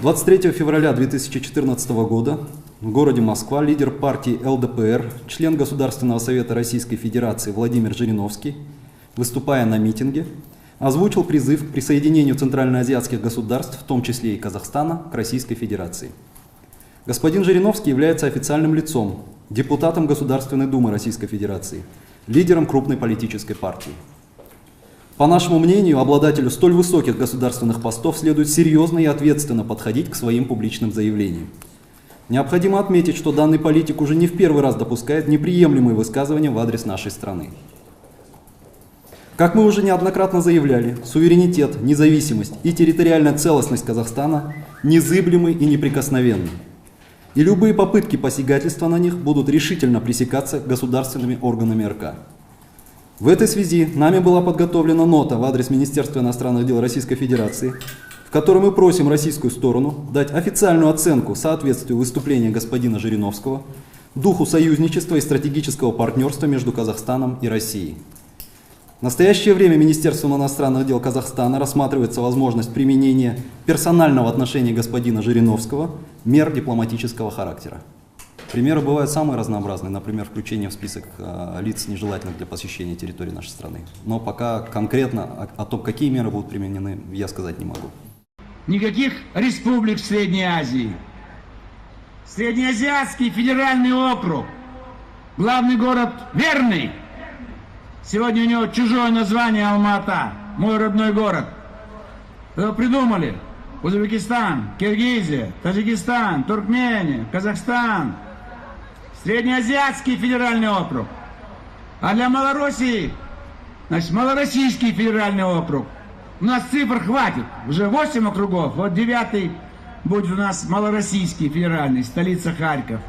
23 февраля 2014 года в городе Москва лидер партии ЛДПР, член Государственного совета Российской Федерации Владимир Жириновский, выступая на митинге, озвучил призыв к присоединению центральноазиатских государств, в том числе и Казахстана, к Российской Федерации. Господин Жириновский является официальным лицом, депутатом Государственной Думы Российской Федерации, лидером крупной политической партии. По нашему мнению, обладателю столь высоких государственных постов следует серьезно и ответственно подходить к своим публичным заявлениям. Необходимо отметить, что данный политик уже не в первый раз допускает неприемлемые высказывания в адрес нашей страны. Как мы уже неоднократно заявляли, суверенитет, независимость и территориальная целостность Казахстана незыблемы и неприкосновенны. И любые попытки посягательства на них будут решительно пресекаться государственными органами РК. В этой связи нами была подготовлена нота в адрес Министерства иностранных дел Российской Федерации, в которой мы просим российскую сторону дать официальную оценку соответствию выступления господина Жириновского духу союзничества и стратегического партнерства между Казахстаном и Россией. В настоящее время Министерством иностранных дел Казахстана рассматривается возможность применения персонального отношения господина Жириновского мер дипломатического характера. Примеры бывают самые разнообразные, например, включение в список лиц, нежелательных для посещения территории нашей страны. Но пока конкретно о том, какие меры будут применены, я сказать не могу. Никаких республик в Средней Азии. Среднеазиатский федеральный округ. Главный город Верный. Сегодня у него чужое название Алма-Ата, мой родной город. Его придумали. Узбекистан, Киргизия, Таджикистан, Туркмения, Казахстан. Среднеазиатский федеральный округ. А для Малороссии, значит, Малороссийский федеральный округ. У нас цифр хватит. Уже 8 округов. Вот 9-й будет у нас Малороссийский федеральный, столица Харьков.